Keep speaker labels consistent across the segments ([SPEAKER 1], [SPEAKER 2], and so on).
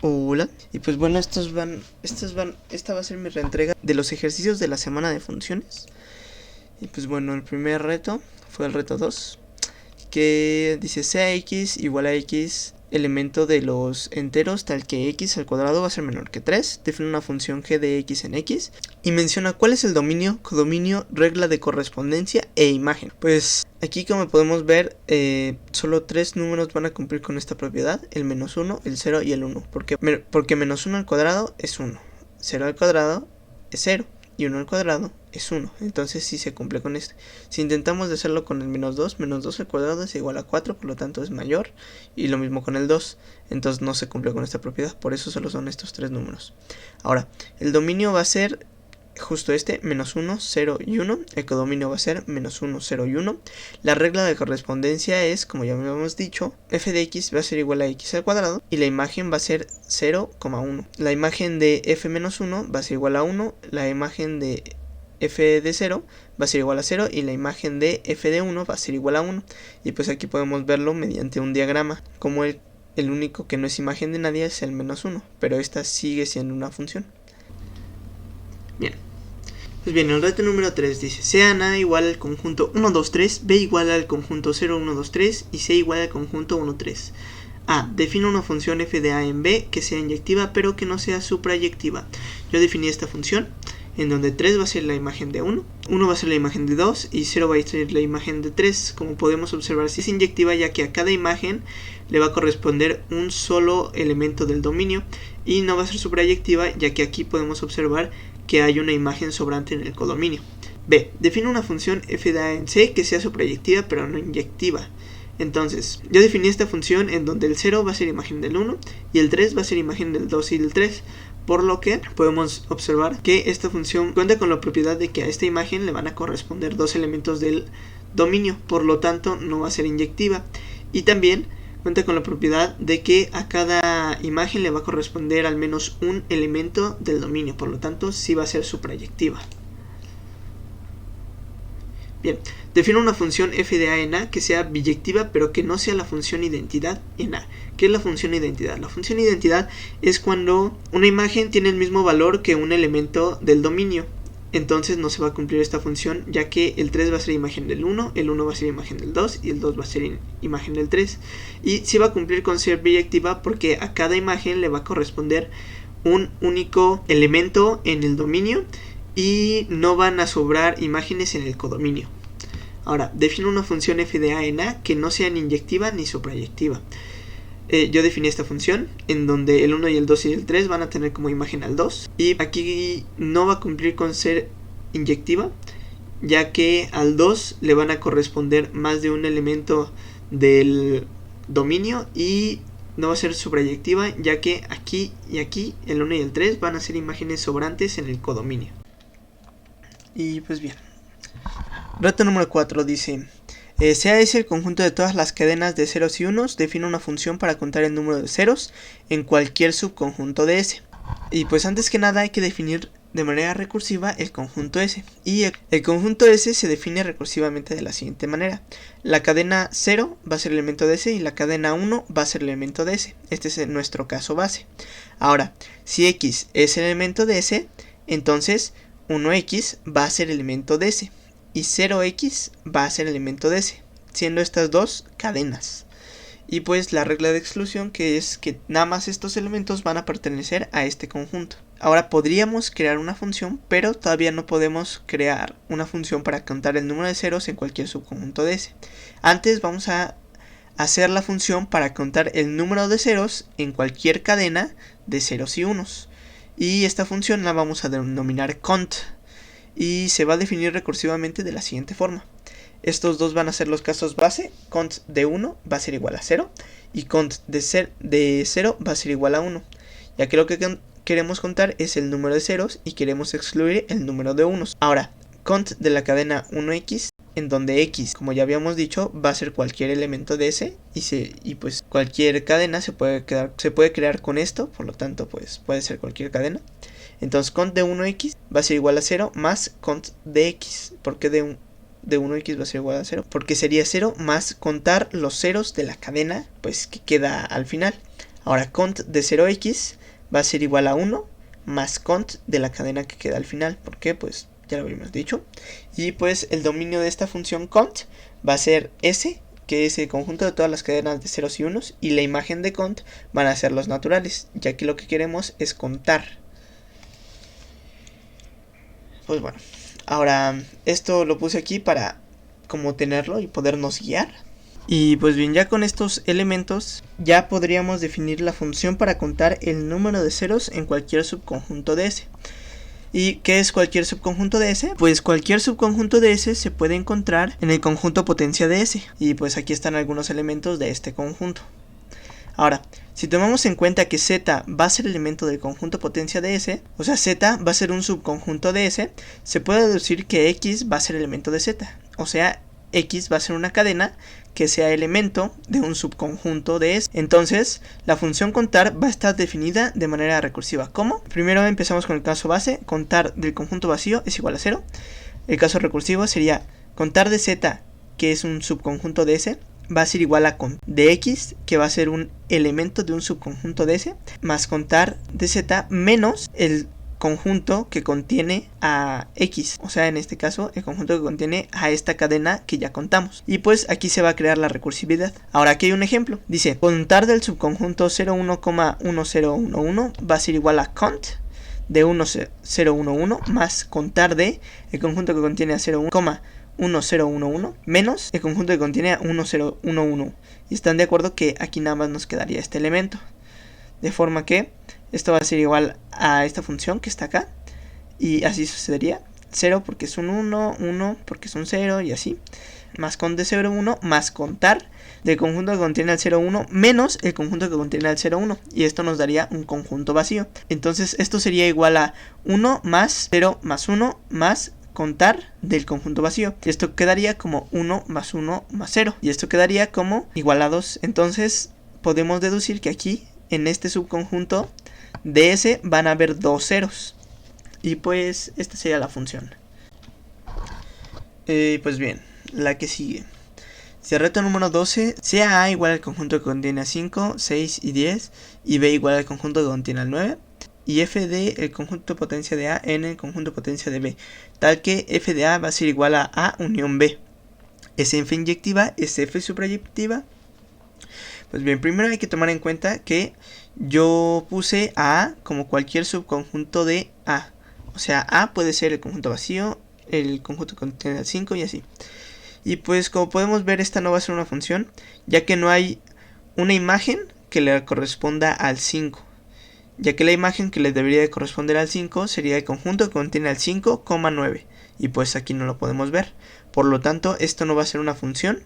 [SPEAKER 1] Hola, y pues bueno, esta va a ser mi reentrega de los ejercicios de la semana de funciones. Y pues bueno, el primer reto fue el reto 2, que dice sea x igual a x elemento de los enteros tal que x al cuadrado va a ser menor que 3, define una función g de x en x y menciona cuál es el dominio, codominio, regla de correspondencia e imagen. Pues aquí, como podemos ver, solo 3 números van a cumplir con esta propiedad: el menos 1, el 0 y el 1, porque menos 1 al cuadrado es 1, 0 al cuadrado es 0 y 1 al cuadrado es 1, entonces sí se cumple con este. Si intentamos de hacerlo con el menos 2 al cuadrado es igual a 4, por lo tanto es mayor, y lo mismo con el 2, entonces no se cumple con esta propiedad, por eso solo son estos 3 números. Ahora, el dominio va a ser justo este, menos 1, 0 y 1, el codominio va a ser menos 1, 0 y 1. La regla de correspondencia es, como ya habíamos dicho, f de x va a ser igual a x al cuadrado y la imagen va a ser 0,1. La imagen de f menos 1 va a ser igual a 1, la imagen de f de 0 va a ser igual a 0 y la imagen de f de 1 va a ser igual a 1. Y pues aquí podemos verlo mediante un diagrama, como el único que no es imagen de nadie es el menos 1, pero esta sigue siendo una función. Bien. Pues bien, el reto número 3 dice: sea A igual al conjunto 1, 2, 3, B igual al conjunto 0, 1, 2, 3 y C igual al conjunto 1, 3. A. Define una función f de A en B que sea inyectiva pero que no sea suprayectiva. Yo definí esta función en donde 3 va a ser la imagen de 1, 1 va a ser la imagen de 2 y 0 va a ser la imagen de 3. Como podemos observar, sí es inyectiva, ya que a cada imagen le va a corresponder un solo elemento del dominio, y no va a ser suprayectiva, ya que aquí podemos observar que hay una imagen sobrante en el codominio. B. Define una función f de A en C que sea suprayectiva pero no inyectiva. Entonces, yo definí esta función en donde el 0 va a ser imagen del 1 y el 3 va a ser imagen del 2 y del 3, por lo que podemos observar que esta función cuenta con la propiedad de que a esta imagen le van a corresponder 2 elementos del dominio, por lo tanto no va a ser inyectiva, y también cuenta con la propiedad de que a cada imagen le va a corresponder al menos un elemento del dominio, por lo tanto sí va a ser suprayectiva. Bien, define una función f de A en A que sea biyectiva pero que no sea la función identidad en A. ¿Qué es la función identidad? La función identidad es cuando una imagen tiene el mismo valor que un elemento del dominio. Entonces no se va a cumplir esta función, ya que el 3 va a ser imagen del 1, el 1 va a ser imagen del 2 y el 2 va a ser imagen del 3. Y sí va a cumplir con ser biyectiva porque a cada imagen le va a corresponder un único elemento en el dominio y no van a sobrar imágenes en el codominio. Ahora, define una función f de A en A que no sea ni inyectiva ni suprayectiva. Yo definí esta función en donde el 1 y el 2 y el 3 van a tener como imagen al 2, y aquí no va a cumplir con ser inyectiva, ya que al 2 le van a corresponder más de un elemento del dominio, y no va a ser suprayectiva, ya que aquí y aquí el 1 y el 3 van a ser imágenes sobrantes en el codominio. Y pues bien, reto número 4 dice: sea ese el conjunto de todas las cadenas de ceros y unos, define una función para contar el número de ceros en cualquier subconjunto de S. Y pues antes que nada hay que definir de manera recursiva el conjunto S. Y el conjunto S se define recursivamente de la siguiente manera: la cadena 0 va a ser el elemento de S y la cadena 1 va a ser el elemento de S. Este es nuestro caso base. Ahora, si X es el elemento de S, entonces 1X va a ser elemento de S y 0x va a ser elemento de S, siendo estas dos cadenas. Y pues la regla de exclusión, que es que nada más estos elementos van a pertenecer a este conjunto. Ahora podríamos crear una función, pero todavía no podemos crear una función para contar el número de ceros en cualquier subconjunto de S. Antes vamos a hacer la función para contar el número de ceros en cualquier cadena de ceros y unos. Y esta función la vamos a denominar cont, y se va a definir recursivamente de la siguiente forma. Estos dos van a ser los casos base: cont de 1 va a ser igual a 0 y cont de 0 va a ser igual a 1, ya que lo que queremos contar es el número de ceros y queremos excluir el número de unos. Ahora, cont de la cadena 1x, en donde x, como ya habíamos dicho, va a ser cualquier elemento de S, y pues cualquier cadena se puede crear con esto, por lo tanto pues puede ser cualquier cadena. Entonces cont de 1x va a ser igual a 0 más cont de x. ¿Por qué de 1x va a ser igual a 0? Porque sería 0 más contar los ceros de la cadena pues que queda al final. Ahora cont de 0x va a ser igual a 1 más cont de la cadena que queda al final. ¿Por qué? Pues ya lo habíamos dicho. Y pues el dominio de esta función cont va a ser S, que es el conjunto de todas las cadenas de ceros y unos, y la imagen de cont van a ser los naturales, ya que lo que queremos es contar. Pues bueno, ahora esto lo puse aquí para como tenerlo y podernos guiar. Y pues bien, ya con estos elementos ya podríamos definir la función para contar el número de ceros en cualquier subconjunto de S. ¿Y qué es cualquier subconjunto de S? Pues cualquier subconjunto de S se puede encontrar en el conjunto potencia de S. Y pues aquí están algunos elementos de este conjunto. Ahora, si tomamos en cuenta que Z va a ser elemento del conjunto potencia de S, o sea Z va a ser un subconjunto de S, se puede deducir que X va a ser elemento de Z. O sea, X va a ser una cadena que sea elemento de un subconjunto de S. Entonces, la función contar va a estar definida de manera recursiva. ¿Cómo? Primero empezamos con el caso base, contar del conjunto vacío es igual a 0. El caso recursivo sería contar de Z, que es un subconjunto de S, va a ser igual a contar de X, que va a ser un elemento de un subconjunto de S, más contar de Z menos el conjunto que contiene a X, o sea en este caso el conjunto que contiene a esta cadena que ya contamos, y pues aquí se va a crear la recursividad. Ahora aquí hay un ejemplo, dice contar del subconjunto 01,1011 va a ser igual a cont de 1011 más contar de el conjunto que contiene a 0,1011 menos el conjunto que contiene a 1011, y están de acuerdo que aquí nada más nos quedaría este elemento, de forma que esto va a ser igual a esta función que está acá, y así sucedería, 0 porque es un 1, 1 porque es un 0, y así, más cont de 0, 1, más contar del conjunto que contiene al 0, 1, menos el conjunto que contiene al 0, 1, y esto nos daría un conjunto vacío. Entonces esto sería igual a 1 más 0 más 1 más contar del conjunto vacío, y esto quedaría como 1 más 1 más 0, y esto quedaría como igual a 2. Entonces podemos deducir que aquí en este subconjunto de S van a haber dos ceros, y pues esta sería la función. Pues bien, la que sigue. Si el reto número 12, sea A igual al conjunto que contiene a 5, 6 y 10, y B igual al conjunto que contiene al 9, y f de el conjunto de potencia de A en el conjunto de potencia de B, tal que f de A va a ser igual a A unión B. ¿Es f inyectiva? ¿Es f suprayectiva? Pues bien, primero hay que tomar en cuenta que yo puse a A como cualquier subconjunto de A. O sea, A puede ser el conjunto vacío, el conjunto que contiene al 5 y así. Y pues como podemos ver, esta no va a ser una función, ya que no hay una imagen que le corresponda al 5. Ya que la imagen que le debería de corresponder al 5 sería el conjunto que contiene al 5,9. Y pues aquí no lo podemos ver. Por lo tanto, esto no va a ser una función.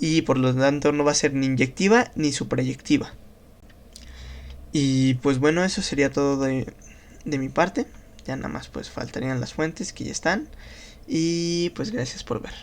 [SPEAKER 1] Y por lo tanto no va a ser ni inyectiva ni suprayectiva. Y pues bueno, eso sería todo de mi parte. Ya nada más pues faltarían las fuentes que ya están. Y pues gracias por ver.